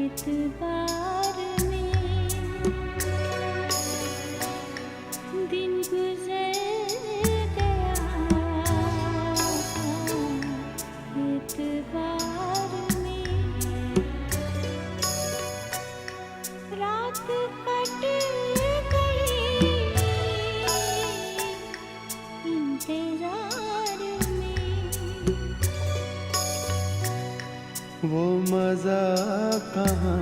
एतबार में दिन गुजर गया, एतबार में रात कट गई इंतजार में। वो मजा कहाँ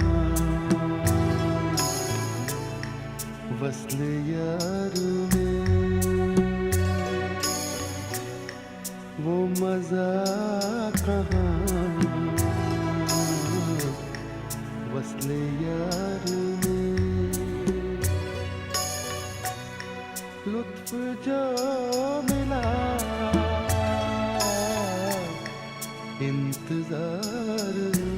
वस्ल यार में, वो मजा कहाँ वस्ल यार में। लुत्फ जो मिला इंतजार में।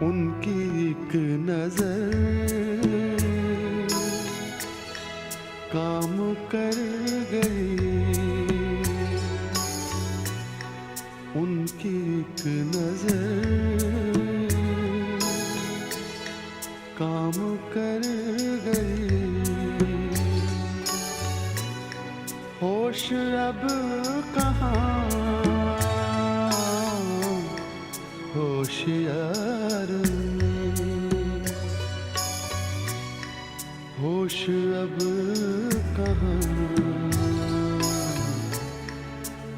उनकी एक नजर काम कर गई, उनकी एक नजर काम कर गई। होश अब कहाँ होशियार में, होश अब कहाँ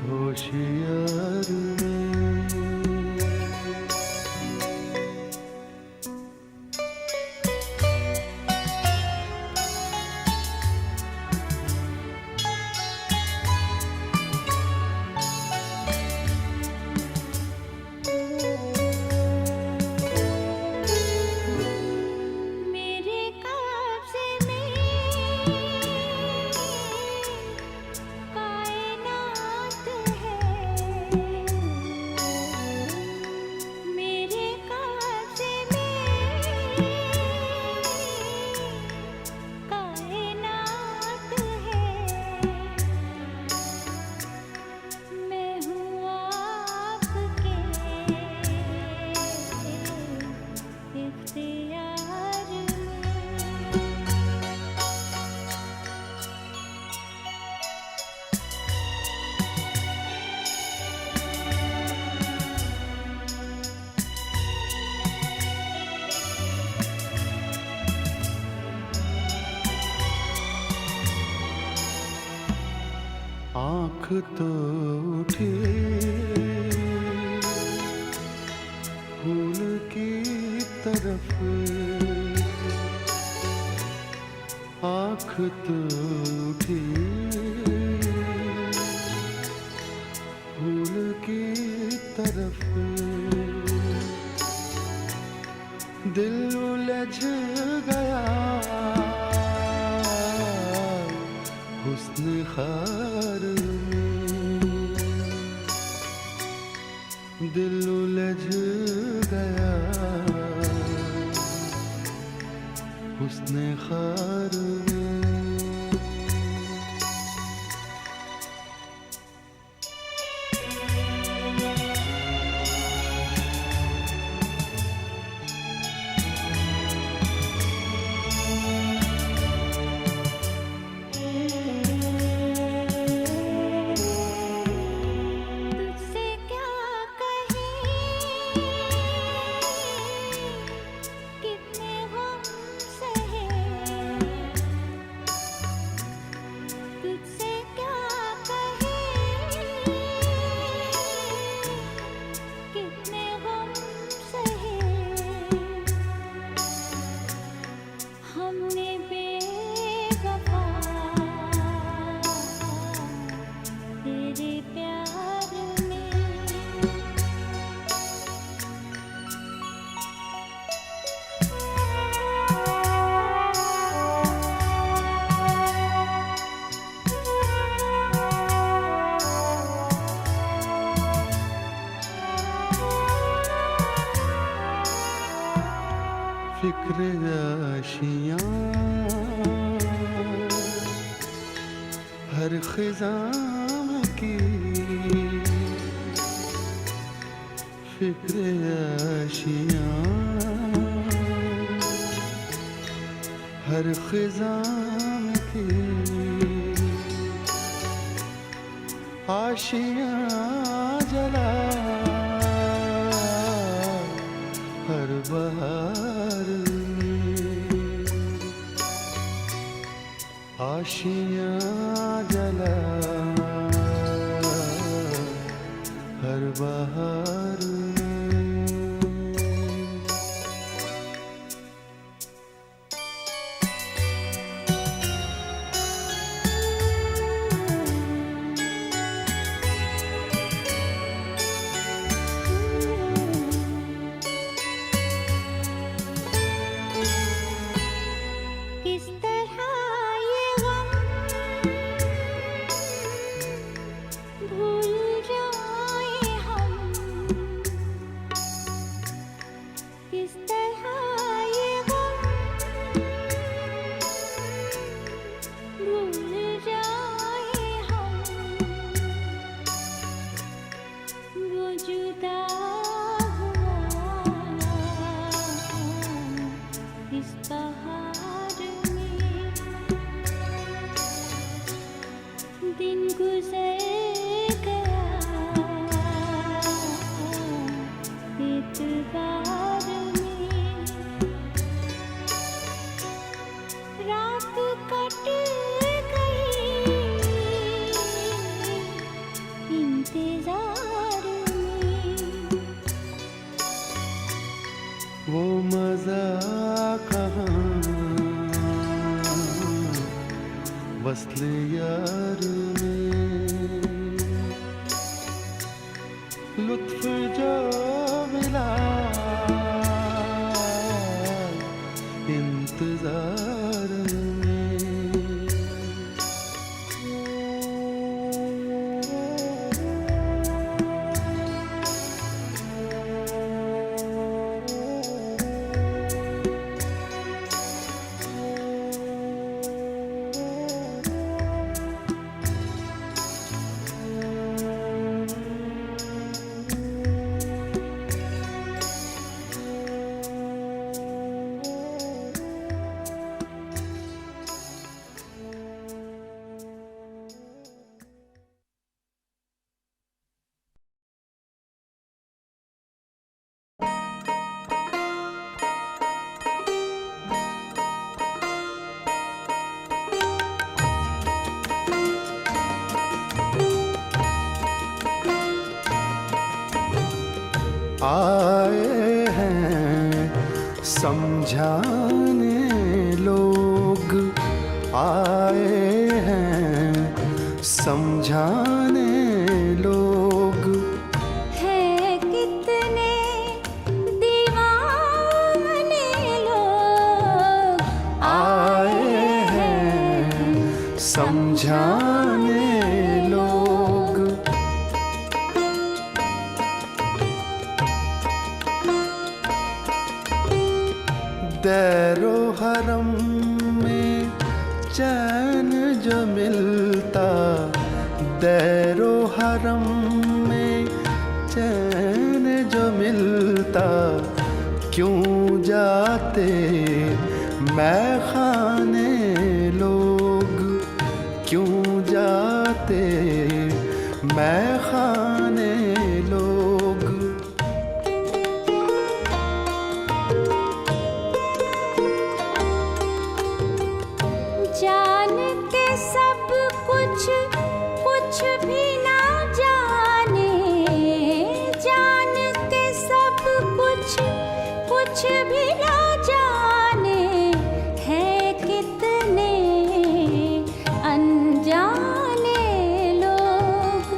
होशियार में। मेरे कब्ज़े में कायनात है, मेरे कब्ज़े में कायनात है। मैं हूँ आपके इख्तियार में। आँख तो उठी फूल की तरफ, आँख तो उठी फूल की तरफ। दिल उलझ गया हुस्न खार में, दिल उलझ गया हुस्न खार में। तुझसे क्या कहें, कितने गम सहे, फिक्र आशियाँ हर खिज़ां की फिक्र आशियाँ हर खिज़ां की आशियाँ जला हर बहार में आशियाँ जला हर बहार में। किस तरह ये गम भूल जाए हम, किस तरह ये गम भूल जाए हम, वो जुदा हुआ इस बहार में, दिन गुजर गया एतबार में, रात कट गई इंतजार में, वो मज़ा कहाँ वस्ल यार में, लुत्फ जो मिला इंतजार में। आए हैं समझाने लोग, आए हैं समझाने लोग, है कितने दीवाने लोग, आए हैं समझाने लोग। दैरो हरम में चैन जो मिलता, दैरो हरम में चैन जो मिलता, क्यों जाते मैखाने लोग, क्यों जाते मैखाने लोग। जान के सब कुछ कुछ भी ना जाने, जान के सब कुछ कुछ भी ना जाने, है कितने अनजाने लोग,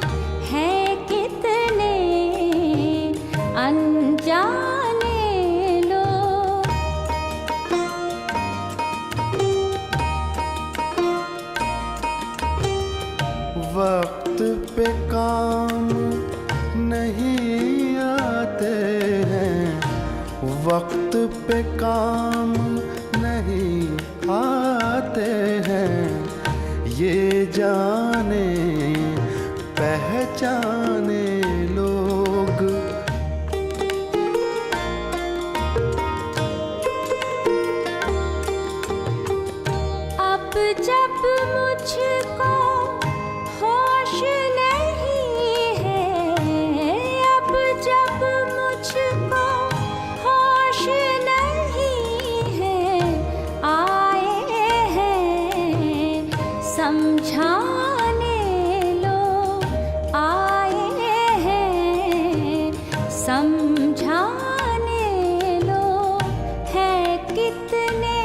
पे काम नहीं आते हैं, ये जाने पहचाने लोग। अब जब मुझको होश नहीं है, अब जब मुझको होश नहीं है, आए हैं समझाने लोग, आए हैं समझाने लोग। हैं कितने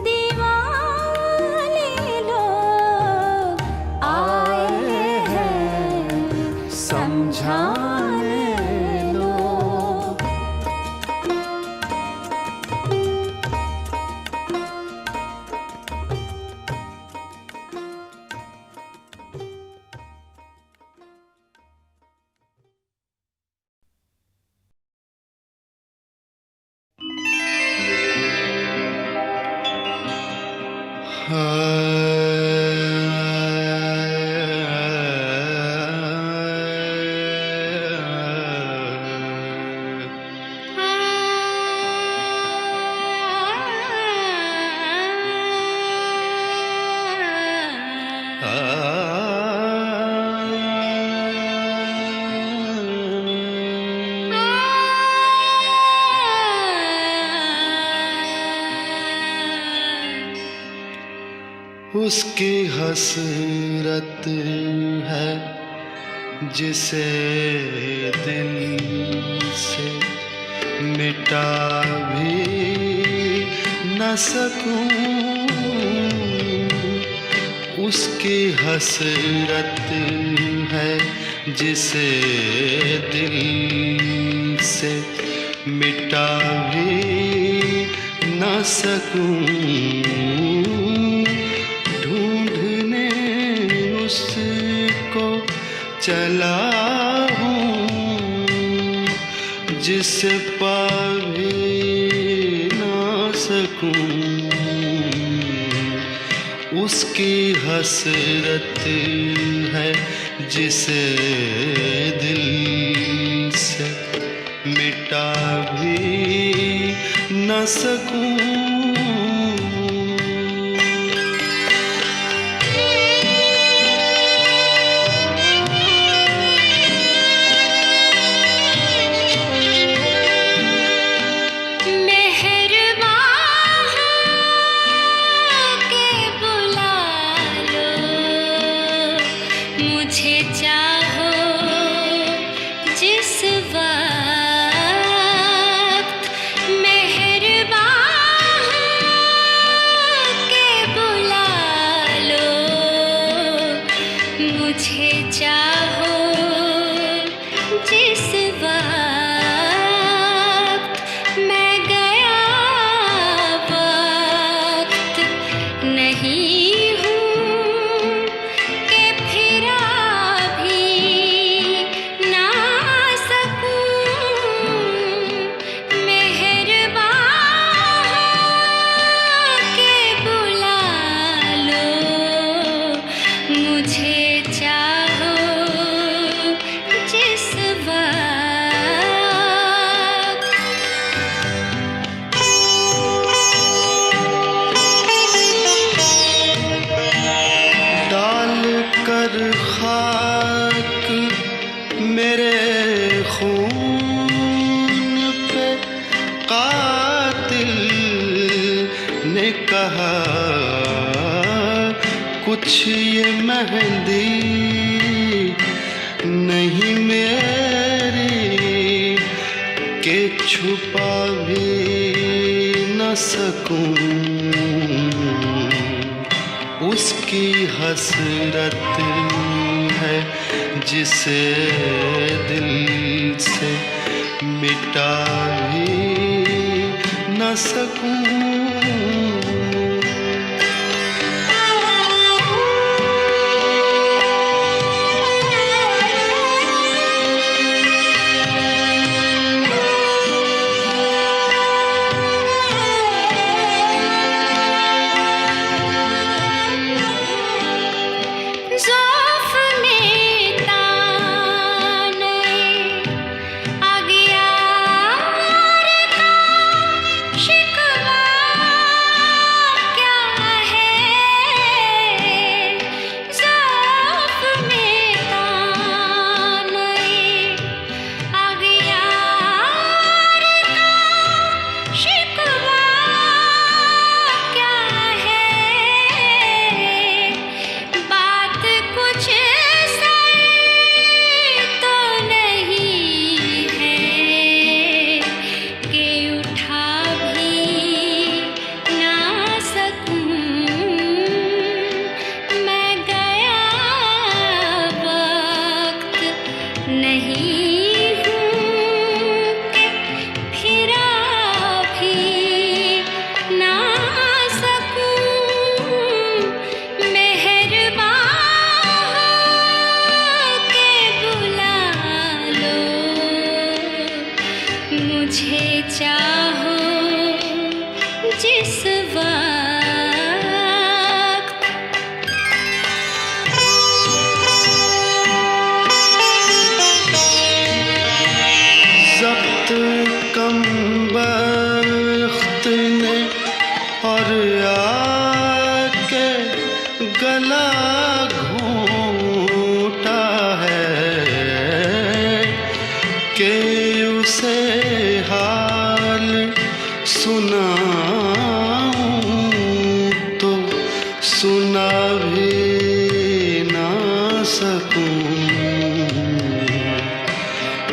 दीवाने लोग, आए हैं समझाने लोग। उसकी हसरत है जिसे दिल से मिटा भी न सकूं। उसकी हसरत है जिसे दिल से मिटा भी न सकूं। उसको चला हूँ जिसे पा भी ना सकूं। उसकी हसरत है जिसे दिल से मिटा भी न सकूं। कुछ ये मेहंदी नहीं मेरी के छुपा भी न सकूं। उसकी हसरत है जिसे दिल से मिटा भी न सकूं।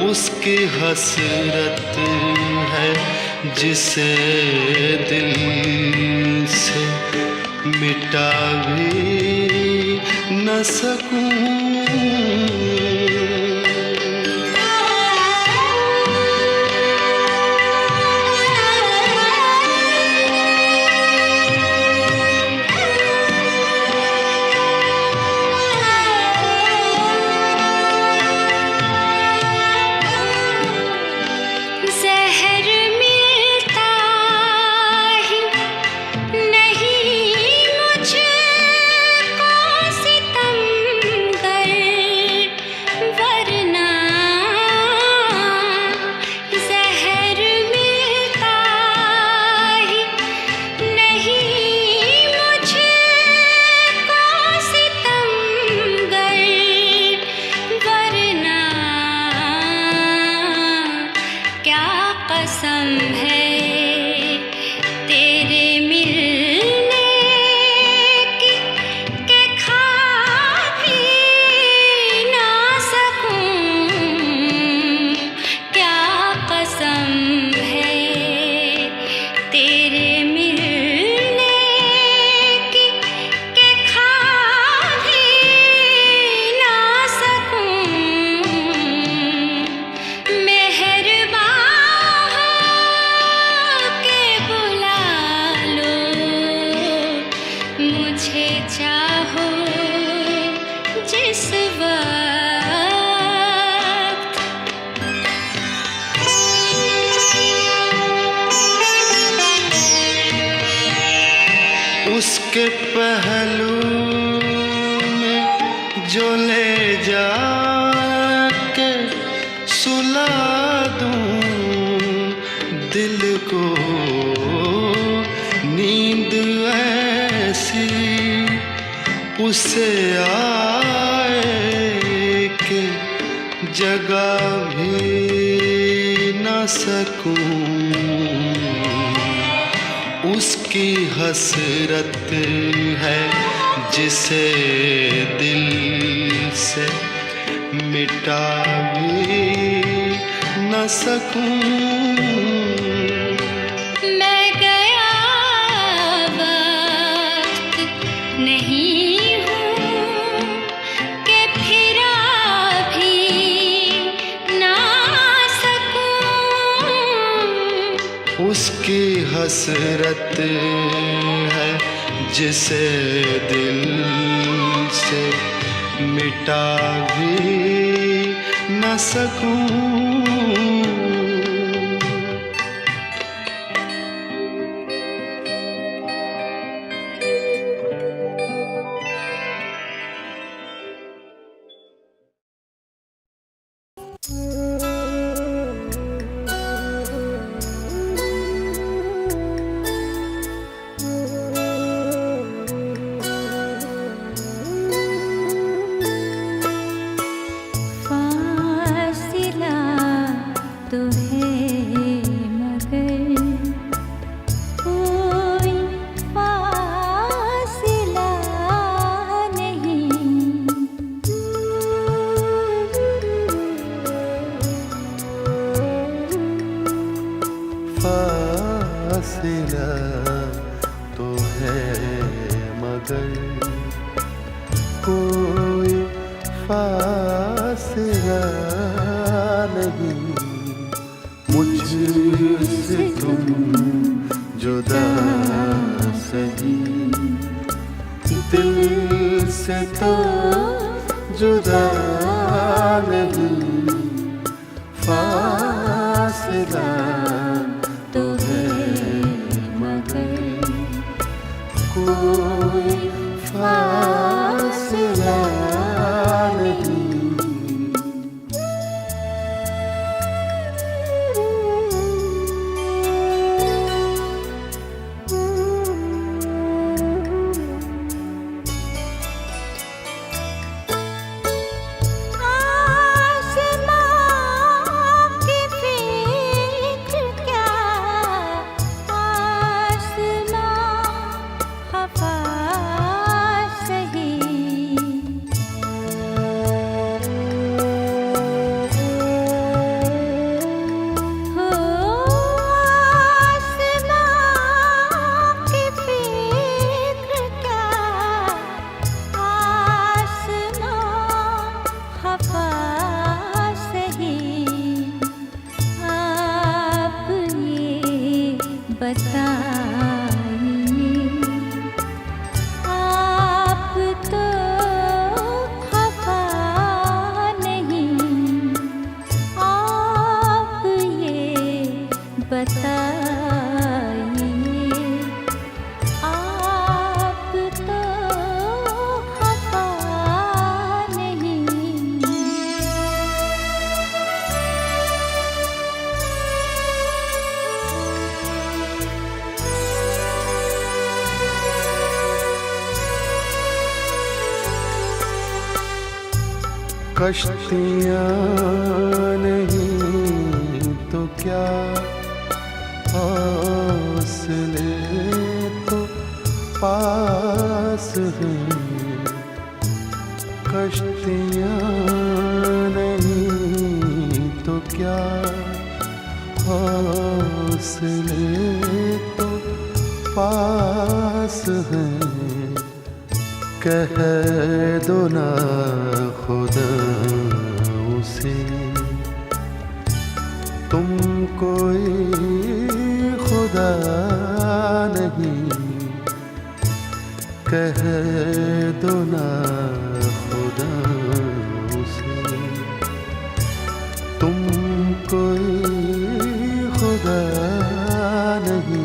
उसकी हसरत है जिसे दिल से मिटा भी न सकूं। उसके पहलू में जो ले जाके सुला दूं दिल को, नींद ऐसी उसे आए कि जगा भी न सकूं। उसकी हसरत है जिसे दिल से मिटा भी न सकूं। मैं गया वक्त नहीं हूँ कि फिरा भी ना सकूं। उसकी हसरत है जिसे दिल से मिटा भी न सकूं। फासिला तो है मगर कोई फासिला नहीं, मुझसे तुम जुदा सही, दिल से तो जुदा नहीं, फासला तो है मगर कोई फासला नहीं। बताइए आप तो खफा नहीं, आप ये बताइए आप तो खफा नहीं। कश्तियाँ नहीं तो क्या, हौसले तो पास हैं। कश्तियाँ नहीं तो क्या, हौसले तो पास हैं। कह दो ना खुदा उसे, तुम कोई खुदा नहीं। कह दो ना खुदा उसे, तुम कोई खुदा नहीं।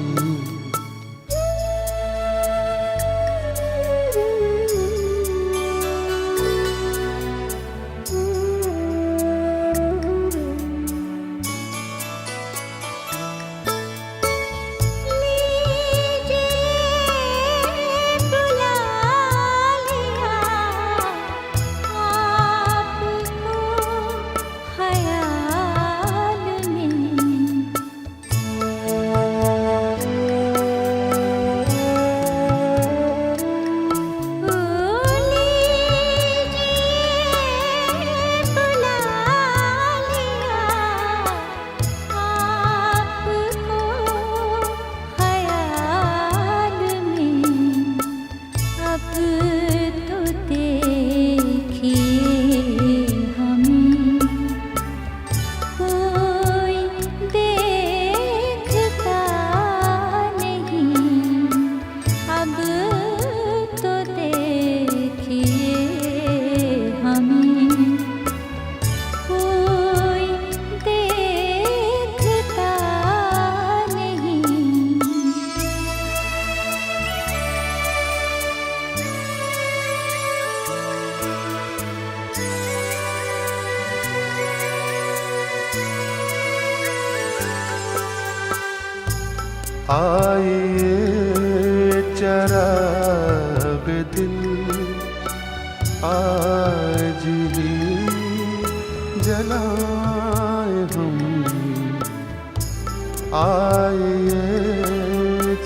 आइए चराग दिल आज ही जलाए हम। आइए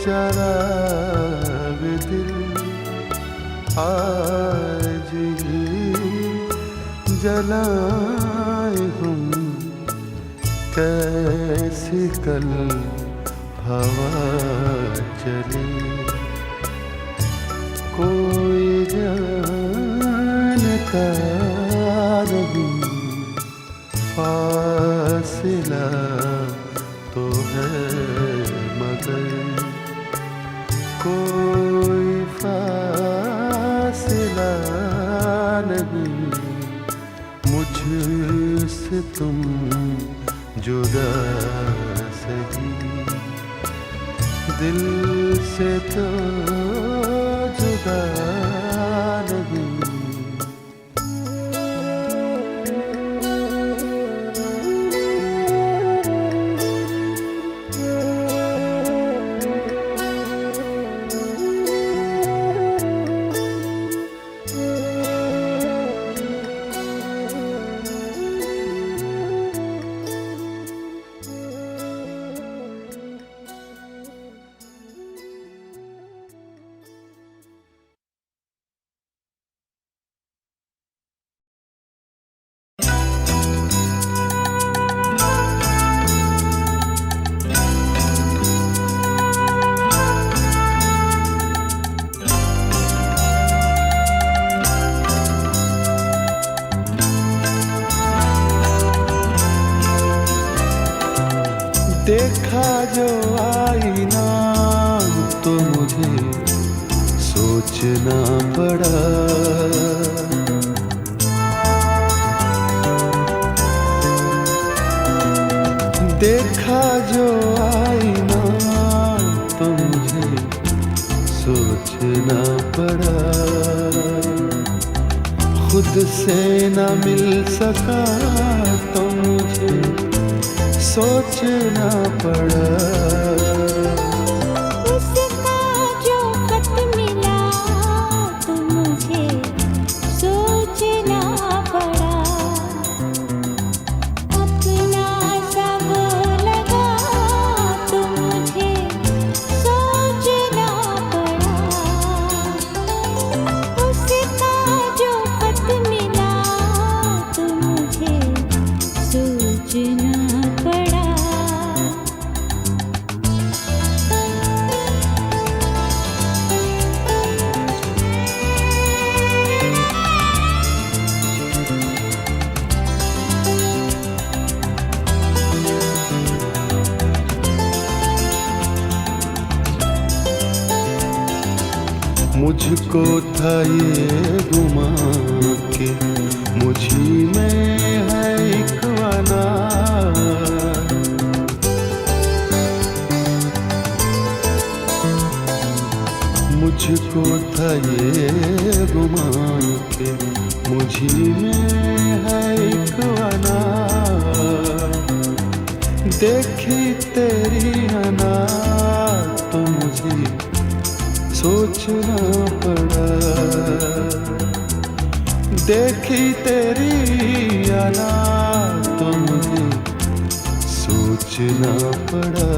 चराग दिल आज ही जलाए हम। कैसी कल हवा चले कोई जानता नहीं। फासिला तो है मगर कोई फासिला नहीं, मुझसे तुम जुदा सही, दिल से तो जुदा नहीं। देखा जो आईना तो मुझे सोचना पड़ा, देखा जो आईना तो मुझे सोचना पड़ा, खुद से न मिल सका तो मुझे सोचना पड़ा। उसका जो खत मिला तो मुझे सोचना पड़ा, अपना सब लगा तो मुझे सोचना पड़ा। उसका जो खत मिला तो मुझे सोचना पड़ा। मुझको था ये गुमा के मुझी में है एक वाना, मुझको था ये गुमा के मुझी में है एक वाना, देखी तेरी अना तो मुझे सोचना पड़ा, देखी तेरी अना तो मुझे सोचना पड़ा।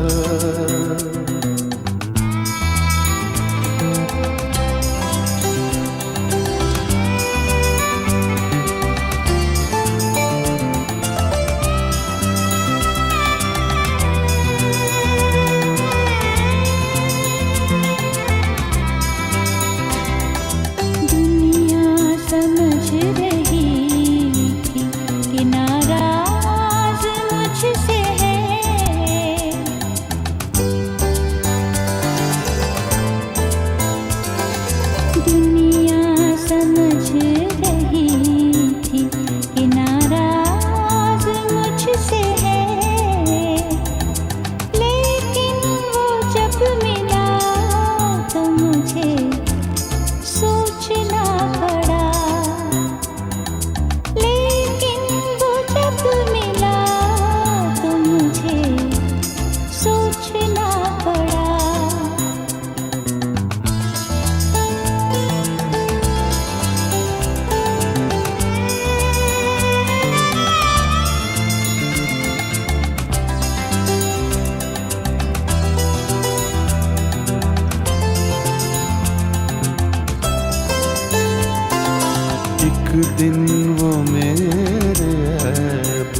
दिन वो मेरे ऐब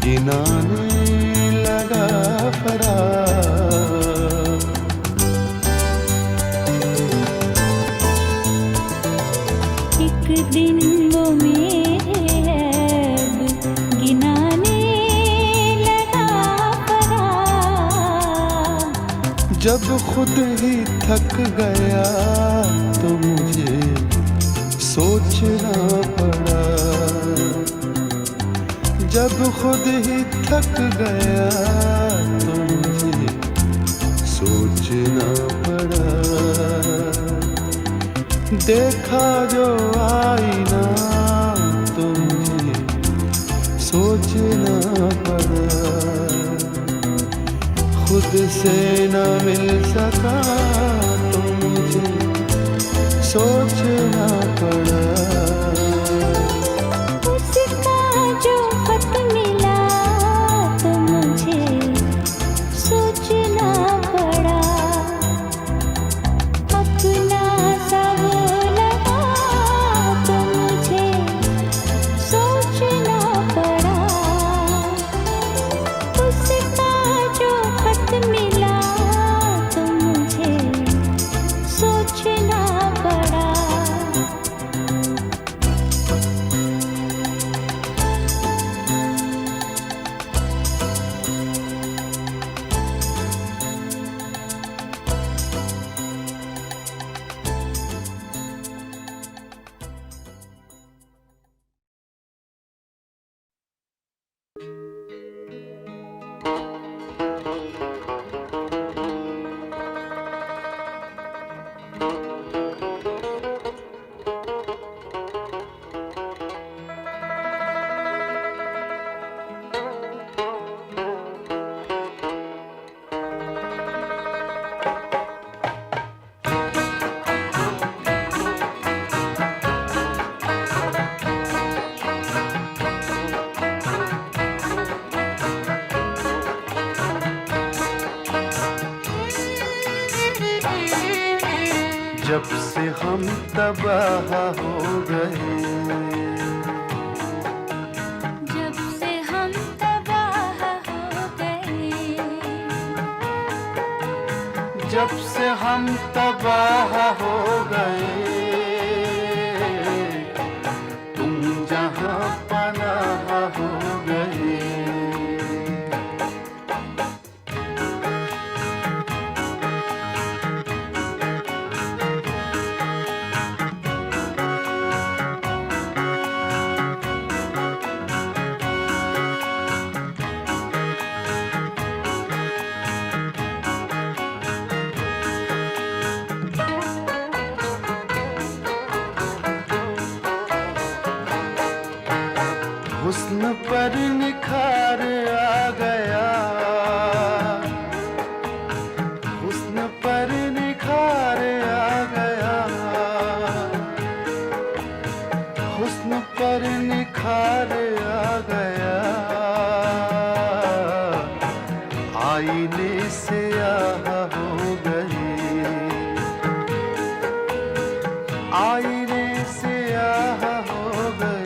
गिनाने लगा फरार, एक दिन वो मेरे ऐब गिनाने जब खुद ही थक गया तो मुझे सोचना पड़ा। जब खुद ही थक गया तो मुझे सोचना पड़ा। देखा जो आईना तो मुझे सोचना पड़ा। खुद से न मिल सका तो मुझे सोचना पड़ा। उसका जो खत मिला तो मुझे सोचना पड़ा। अपना सब लगा तो मुझे सोचना पड़ा। उसका जो खत मिला तो मुझे सोचना पड़ा। जब से हम तबाह हो गए, जब से हम तबाह हो गए, जब से हम तबाह हो गए, तुम जहां पनाह हो गए। हुस्न पर निखार आ गया, हुस्न पर निखार आ गया, हुस्न पर निखार आ गया। आईने से आह हो गई, आईने से आह हो गए।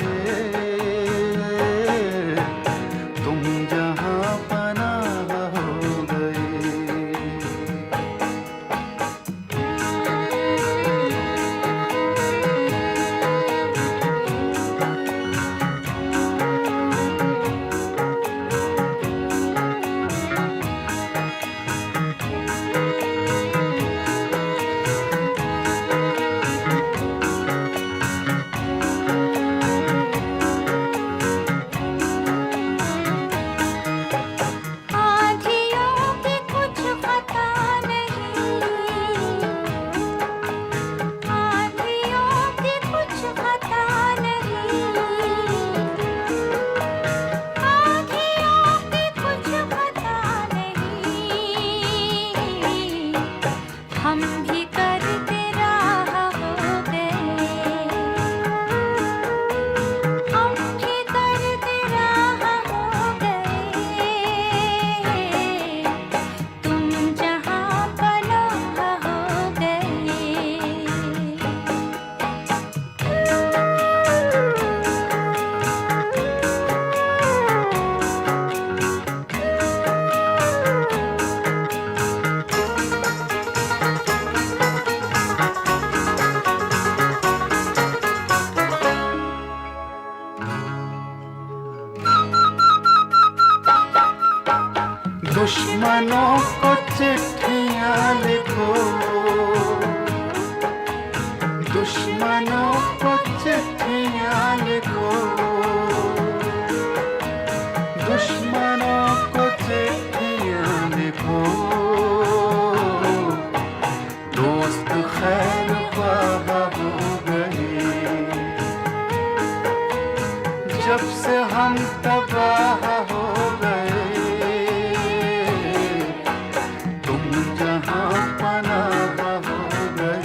दुश्मनों को चिट्ठियां लिखो, दुश्मनों को चिट्ठियां लिखो, दुश्मनों को चिट्ठियां लिखो, दोस्त खैर ख्वाह हो गए, जब से हम तबाह हो गए, तुम जहां पनाह हो गए।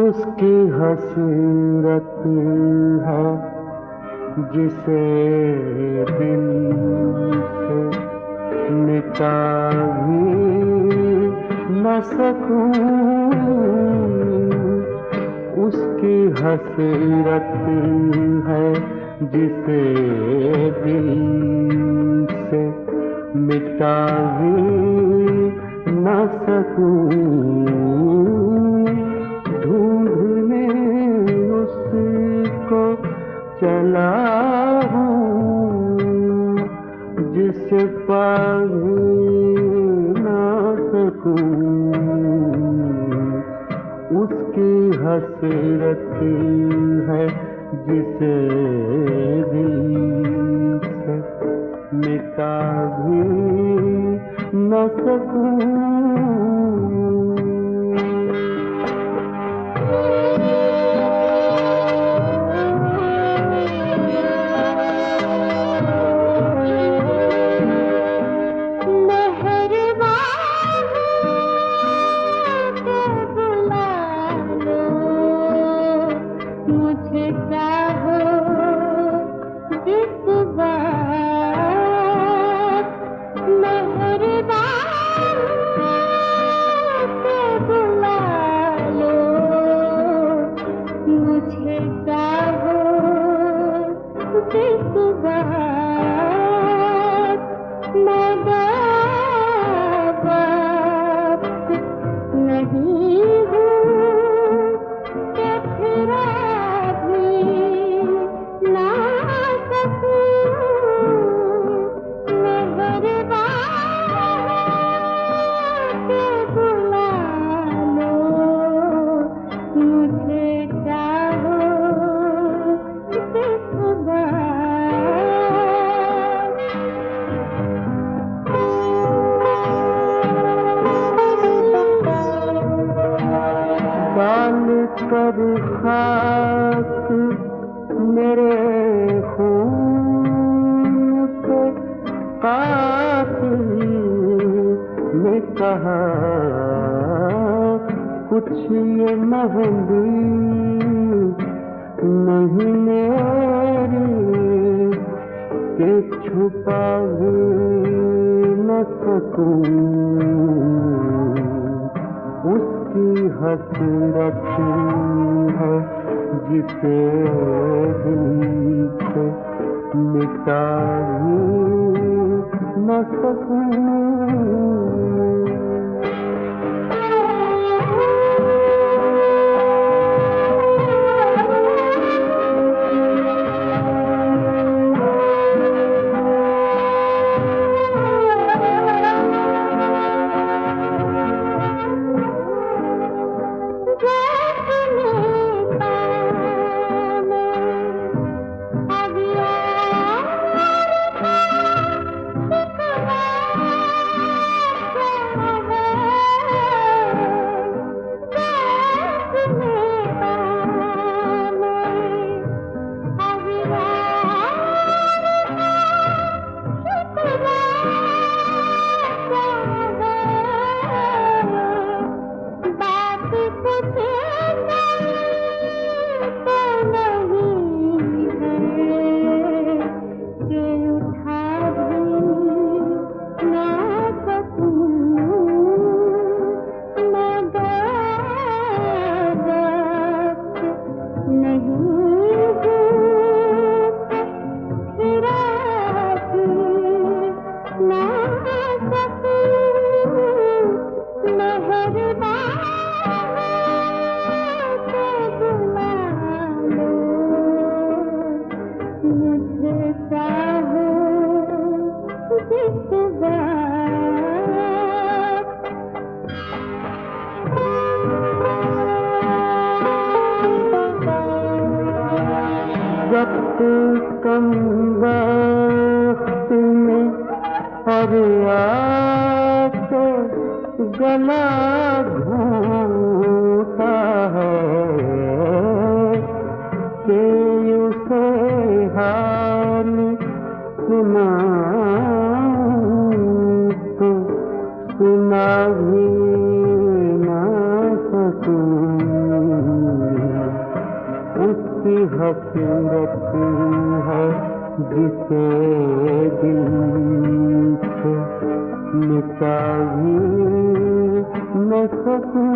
उसकी हसरत है जिसे दिल से मिटा भी न सकूं, उसकी हसरत है जिसे दिल से मिटा भी न सकूं, ढूंढने उसको चला हूँ जिसे पा ना सकूं, उसकी हसरत है जिसे दिल से मिटा भी न सकूं। कर खाक मेरे खून पे कातिल ने कहा कुछ ये मेहंदी नहीं मेरी के छुपा भी न सकूं, उसकी हसरत है जिसे दिल से मिटा भी न सकूं। वक्त कम वक्त में और आके गला घूटा है कि उसे हाल सुनाऊं तो सुना भी ना सकूं। उसकी हसरत है जिसे दिल से मिटा भी न सकूं।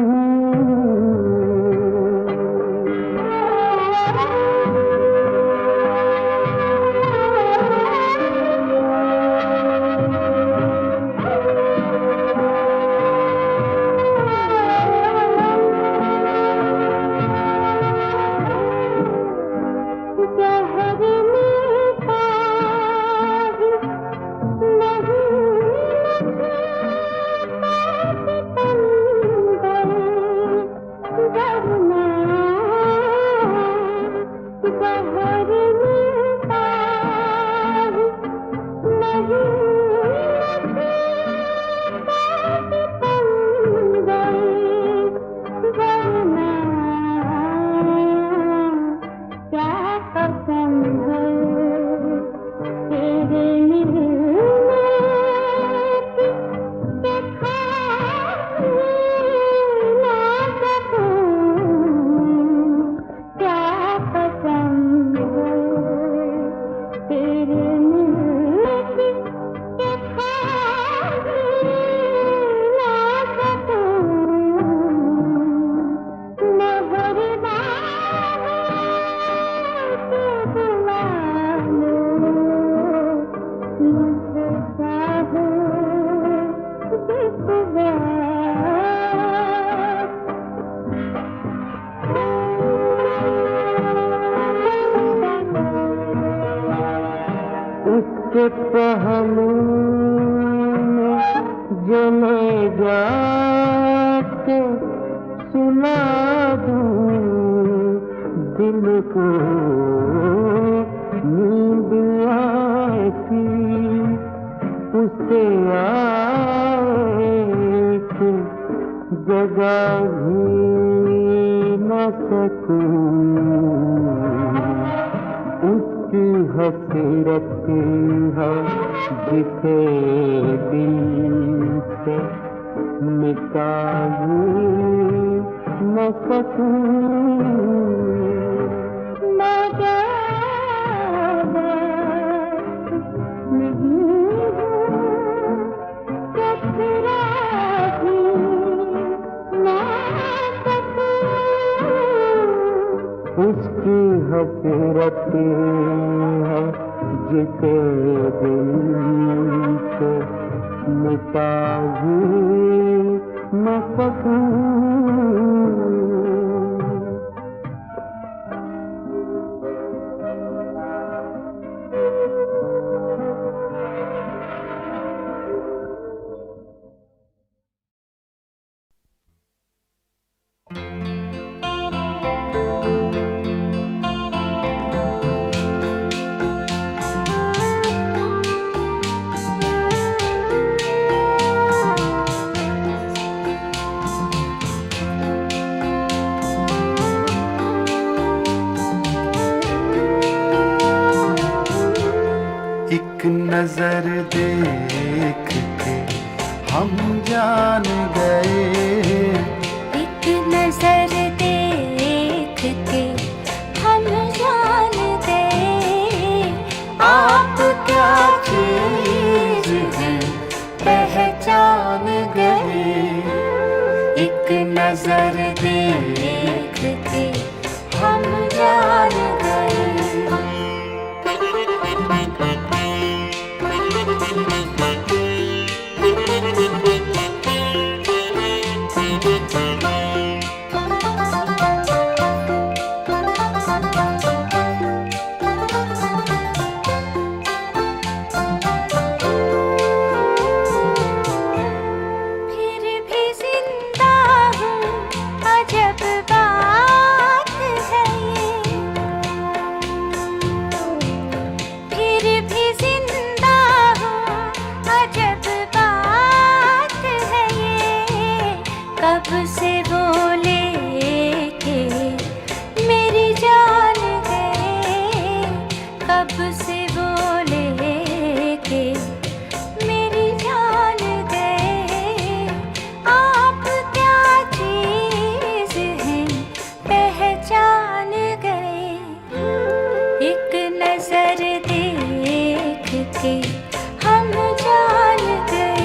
उसके पहलू में जले जाके सुना दूं दिल को नींद आती उससे आके जगा भी न सकूं। उसकी हसरत है जिसे दिल से मिटा भी न सकूं। उसकी हसरत है जिसे दिल से मिटा भी न सकूं। एक नजर देख के हम जान गए। एक नजर देख के हम जान गए। आप क्या चीज है पहचान गए। एक नजर देख के हम जान गए। हम जान गए।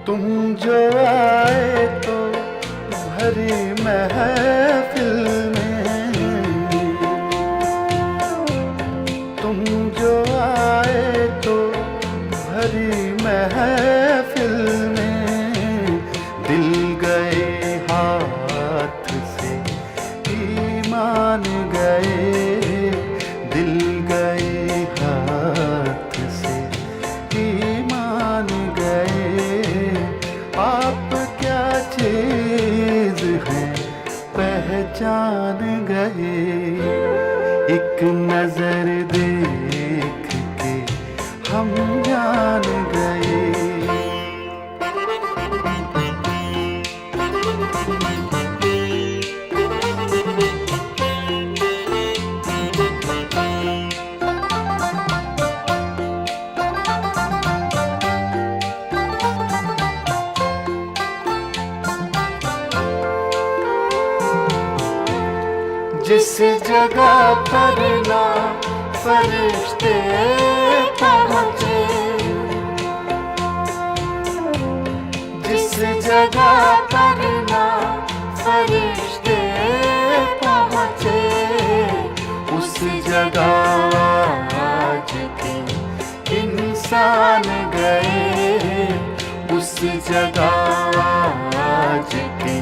तुम जो आए तो भरी महफिल में, तुम जो आए तो भरी महफिल में, दिल गए हाथ से ईमान गए, दिल गए हाथ से ईमान गए। आप क्या चीज है पहचान गए, एक नजर देख के हम जान गए। जिस जगह पर ना फरिश्ते पहुँचे, जिस जगह पर ना फरिश्ते पहुँचे, उस जगह आज के इंसान गए, उस जगह आज के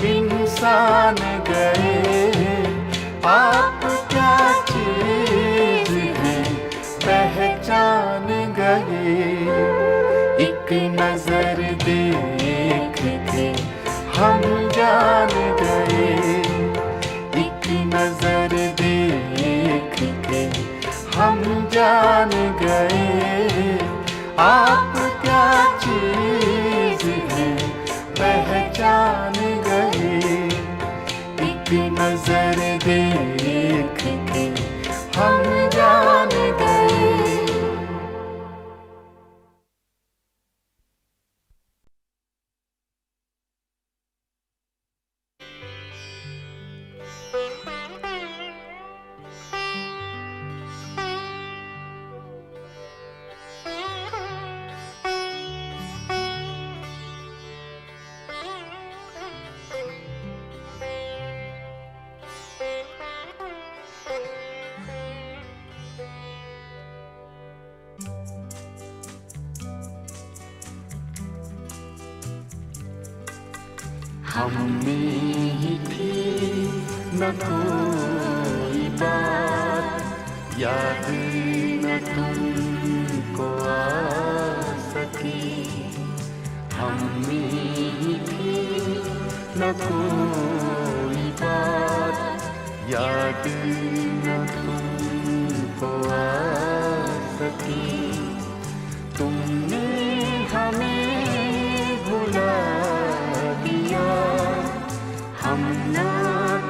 इंसान गए। आप क्या चीज है पहचान गए, एक नजर देख के हम जान गए, एक नजर देख के हम जान गए। आप क्या चीज है पहचान गए, एक नजर देख के हम जान गए। हम में ही थी न कोई बात, याद न तुमको आ सकी। हम में ही थी न कोई बात, याद न तुमको आ सकी। तुमने हमें भुला दिया, हम ना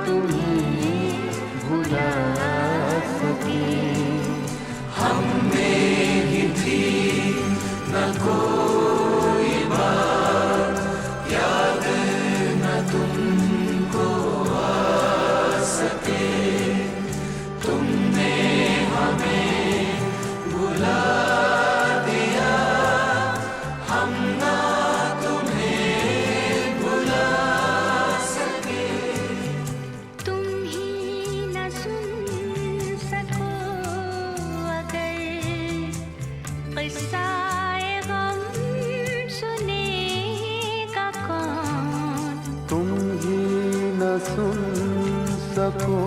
तुम्हें भुला सके। हम में ही थी न कोई बात, याद न तुमको आ सके। तुमने हमें भुला दिया, हम ना तुम्हें भुला सके। तुम ही न सुन सको अगर किस्सा-ए गम, सुनेगा कौन। तुम ही न सुन सको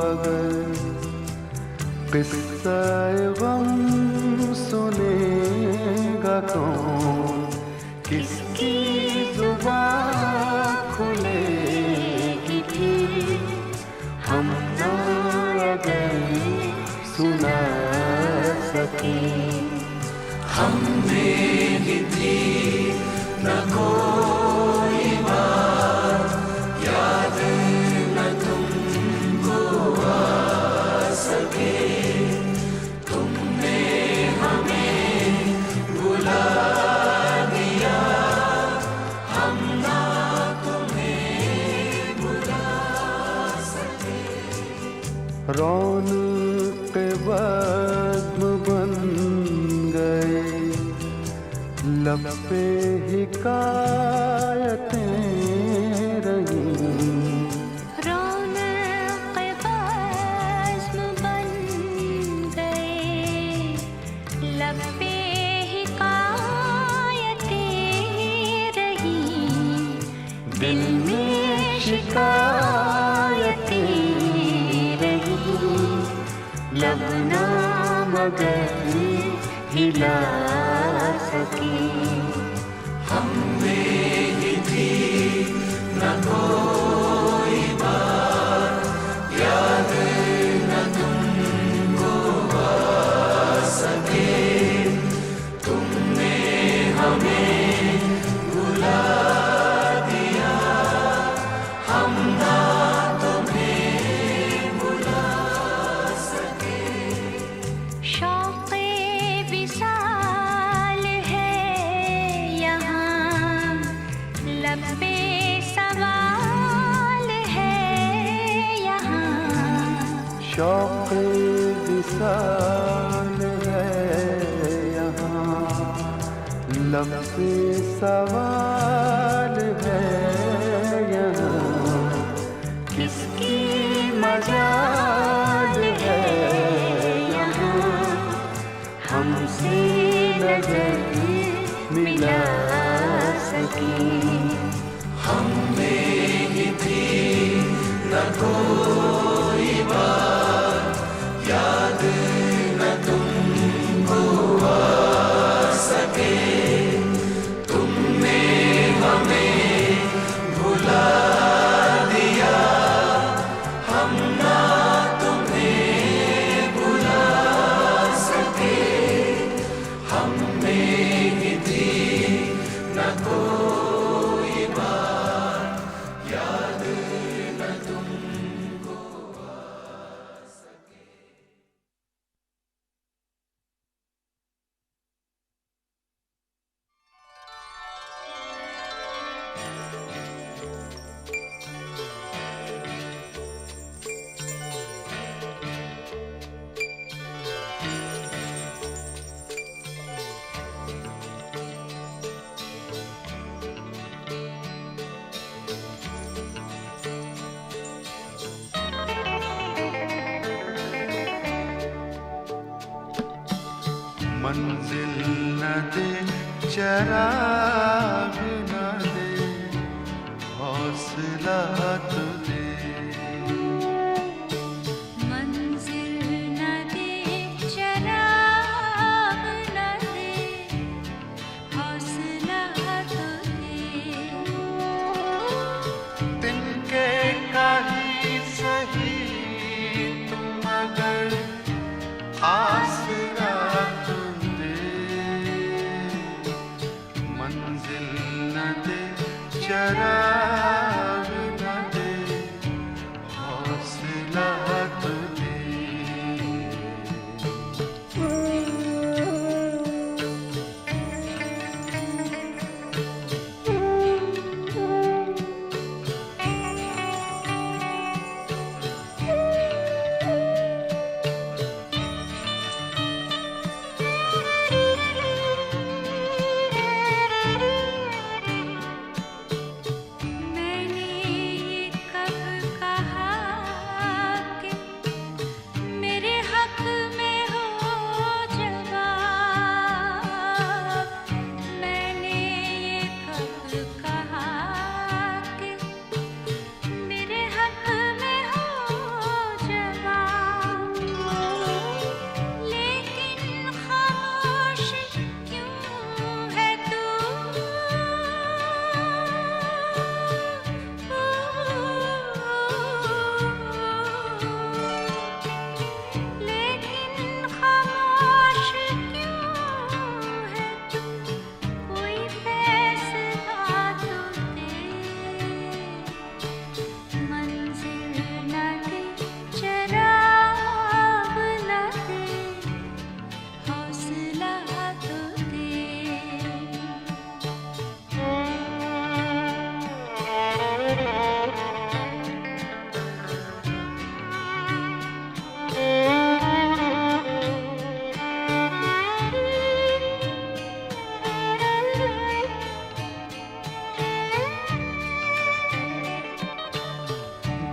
अगर किस्सा-ए गम, सुनेगा कौन। किसकी जुबान खुलेगी फिर, हम ना अगर सुना सके। हम में ही थी न कोई बात, रौनक बज़्म बन गए, लब पे हिकायतें रहीं। रौनक बज़्म बन गए, लब पे हिकायतें रहीं। दिल में शिकायतें रहीं, लब ना मगर हिला सके। हम में ही थी न कोई बात, याद न तुमको आ सके। तुमने हमें भुला दिया, हम ना तुम्हें भुला सके। शौक़े विसाल है यहाँ, लब पे सवाल है यहाँ। शौक़े विसाल है यहाँ, लब पे सवाल है यहाँ। किसकी मजाल है यहाँ, हमसे नजर मिला सके। हम में ही थी न कोई बात, याद न तुमको आ सके। तुमने हमें भुला दिया, हम ना तुम्हें भुला सके। हम में ही थी न कोई बात, याद न तुमको आ सके। मंजिल न दे, चराग न दे, हौसला तो दे। मंजिल न दे, चराग न दे, हौसला तो दे। तिनके कहीं सही तुम मगर आसरा तो दे। मंजिल न दे, चराग न दे,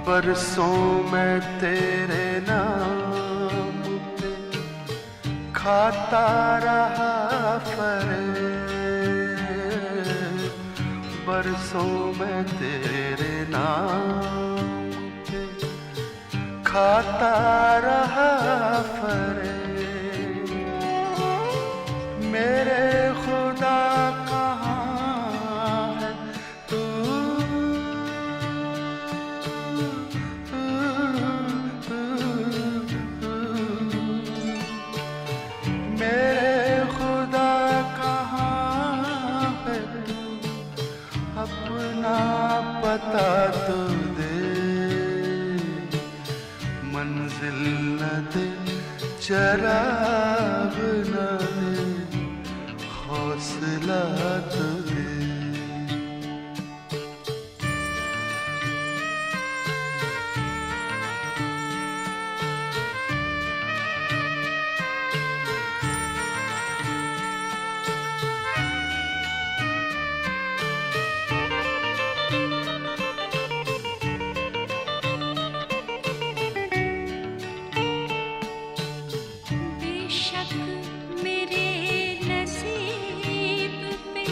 बरसों में तेरे नाम पे खाता रहा फरेब, बरसों में तेरे नाम पे खाता रहा फरेब। मेरे खुदा कहाँ है तू, मेरे खुदा कहाँ है तू, अपना पता तो दे, मंजिल न दे चराग न दे, हौसला तो दे। बेशक मेरे नसीब पे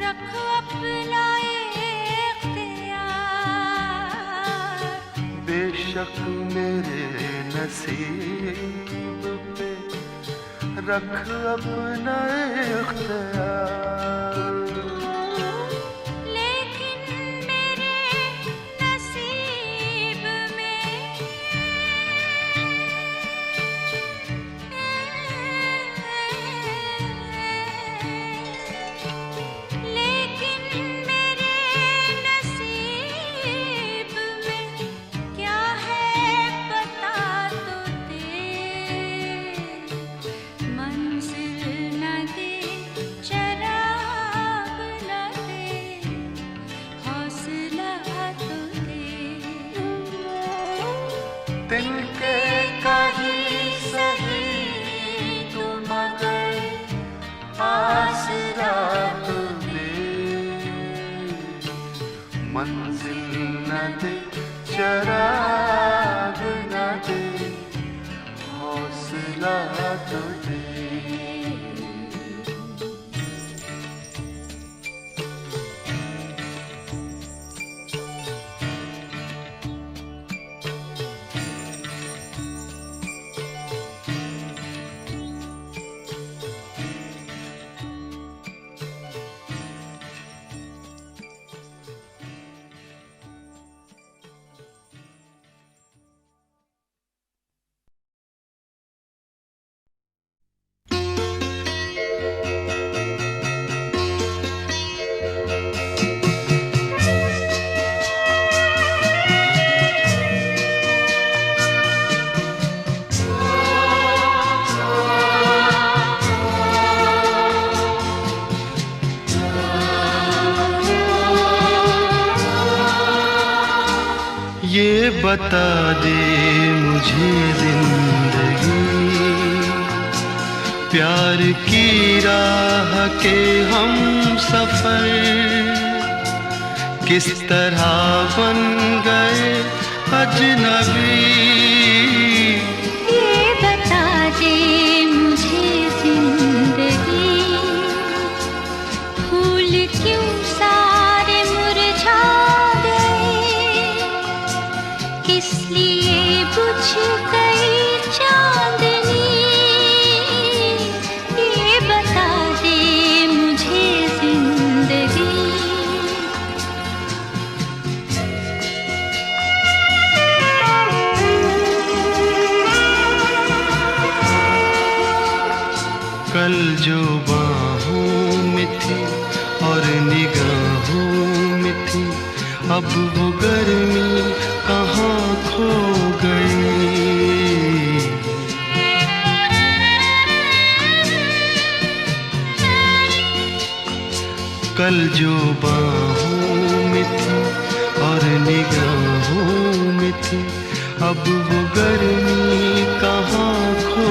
रख अपना इख्तियार, बेशक मेरे नसीब पे रख अपना इख्तियार, लेकिन मेरे नसीब में लेकिन मेरे नसीब में क्या है बता तो दे, मंजिल न दे चराग न दे, हौसला तो दे। दिल के कहीं सही तू मगर आसरा तो दे, मंजिल न दे चराग न दे, हौसला तो दे। ये बता दे मुझे जिंदगी, प्यार की राह के हम सफर किस तरह बन गए अजनबी। ये बता दे मुझे जिंदगी, फूल क्यों सारे मुरझा गए, किस लिए बुझ गई चांदनी। ये बता दे मुझे जिंदगी। कल जो बाहों में थी और निगाहों में थी, अब वो गर्मी कहाँ खो गई। कल जो बाहों में थी और निगाहों में थी, अब वो गर्मी कहाँ खो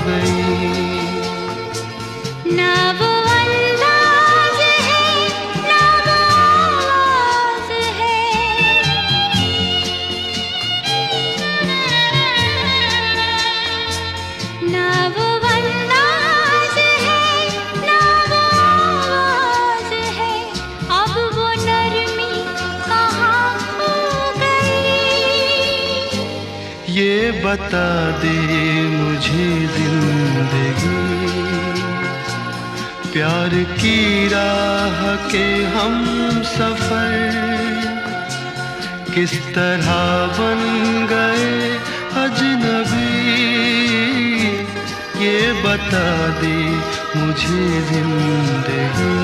गई। ना वो अंदाज है ना वो आवाज है, बता दे मुझे जिंदगी, प्यार की राह के हम सफर किस तरह बन गए अजनबी, ये बता दे मुझे जिंदगी।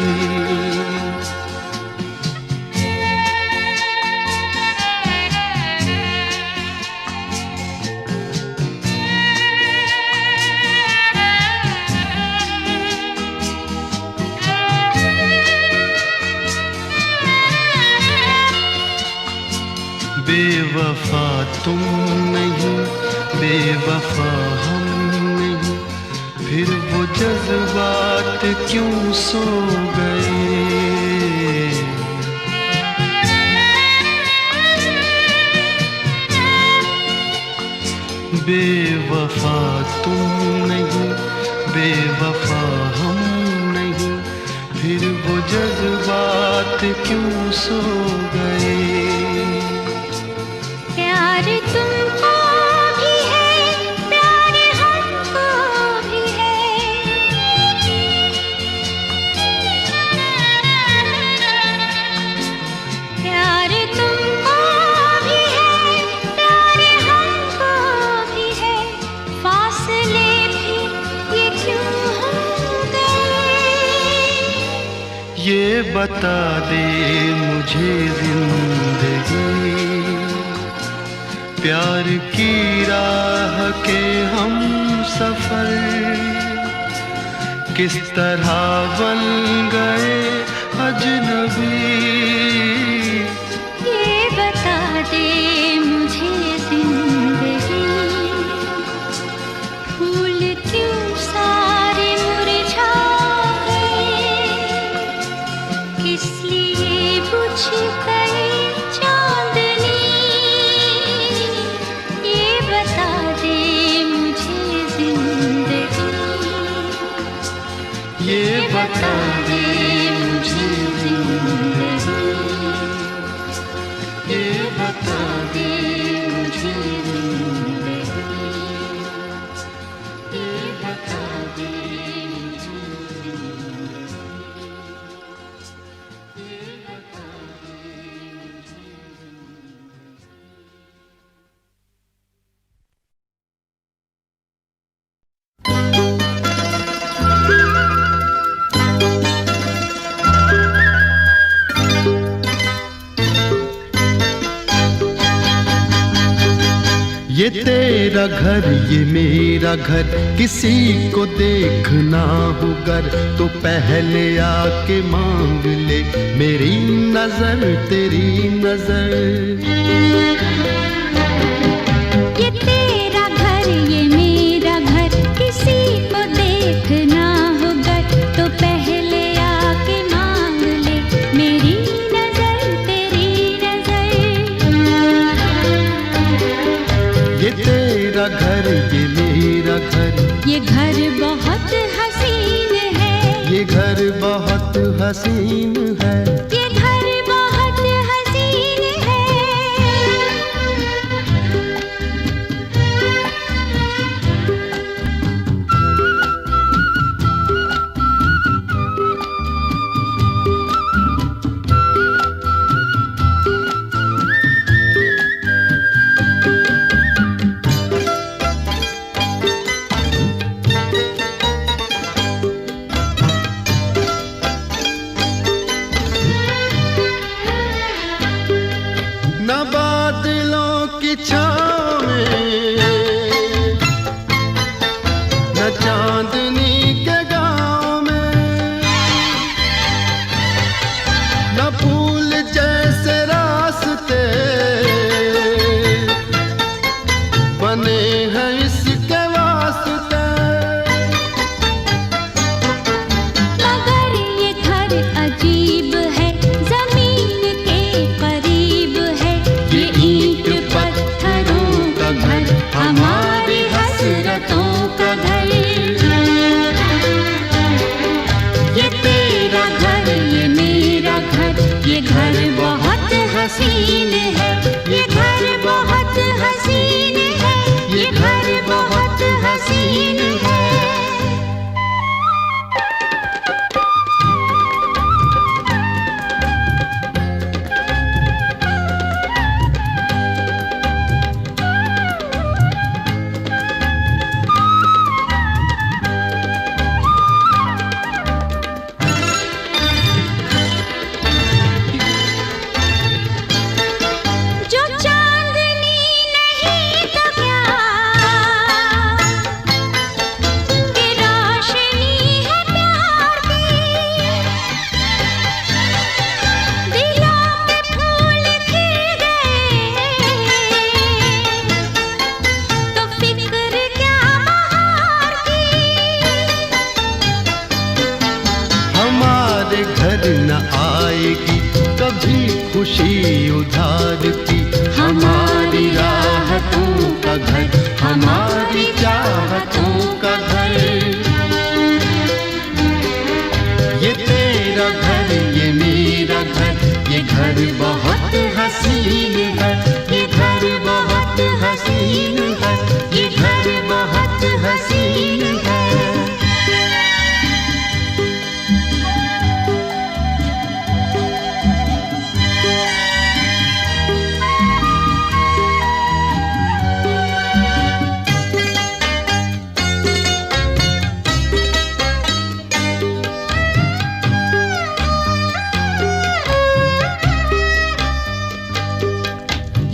बेवफा तुम नहीं, बेवफा हम नहीं, फिर वो जज्बात क्यों सो गए। बेवफा तुम नहीं, बेवफा हम नहीं, फिर वो जज्बात क्यों सो गए। प्यार तुमको भी है, प्यार हमको भी है, प्यार तुमको भी है, प्यार हमको भी है, फासले भी ये क्यों हो गए। ये बता दे मुझे जिंदगी, प्यार की राह के हम सफर किस तरह बन गए अजनबी, ये बता दे मुझे जिंदगी। फूल क्यों सारे मुरझा गए, किस लिए बुझ गई चांदनी, ये बता दे मुझे जिंदगी। ये बता दे मुझे जिंदगी, ये बता दे मुझे जिंदगी, ये बता दे मुझे जिंदगी, ये बता दे मुझे। ये तेरा घर ये मेरा घर, किसी को देखना हो गर तो पहले आके मांग ले मेरी नजर तेरी नजर। ये तेरा घर ये मेरा घर, किसी को देखना होगा तो पहले आके मांग ले मेरी नजर तेरी नजर। ये तेरा घर ये मेरा घर, ये घर बहुत हसीन है, ये घर बहुत हसीन है, ये घर बहुत हसीन है। न बादलों की छाँव में न चांदनी के गाँव में, न फूल जैसे रास्ते बने हैं इसके वास्ते। मगर ये घर अजीब है, जमीन के करीब है, ये ईंट पत्थरों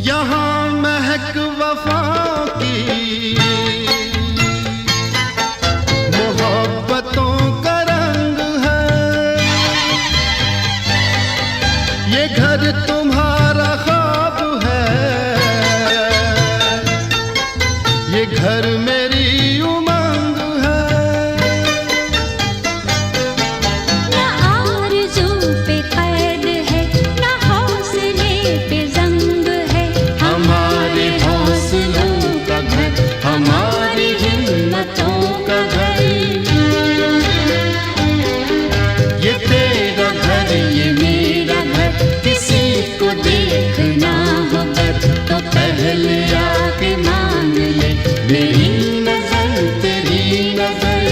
यहाँ महक वफा की मोहब्बतों का रंग है। ये घर तुम्हारा ख्वाब है, ये घर मेरी उमंग है। न आरज़ू पे कैद है, न हौसले पे ज़ंग है। हमारे हौसलों का घर, हमारी हिम्मतों का घर। ये तेरा घर, ये मेरा घर, किसी को देखना हो घर तो पहले आके मांग ले मेरी नजर, तेरी नजर।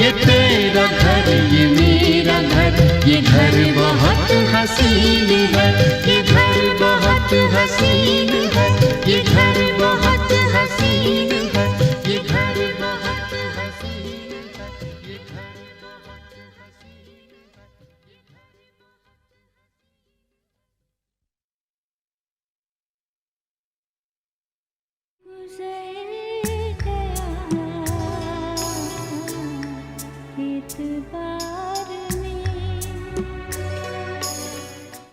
ये तेरा घर, ये मेरा घर, ये घर बहुत हसीन है, ये घर बहुत हसीन है, ये घर बहुत हसीन है, ये घर बहुत हसीन है, ये घर बहुत हसीन है। गुज़र गया एतबार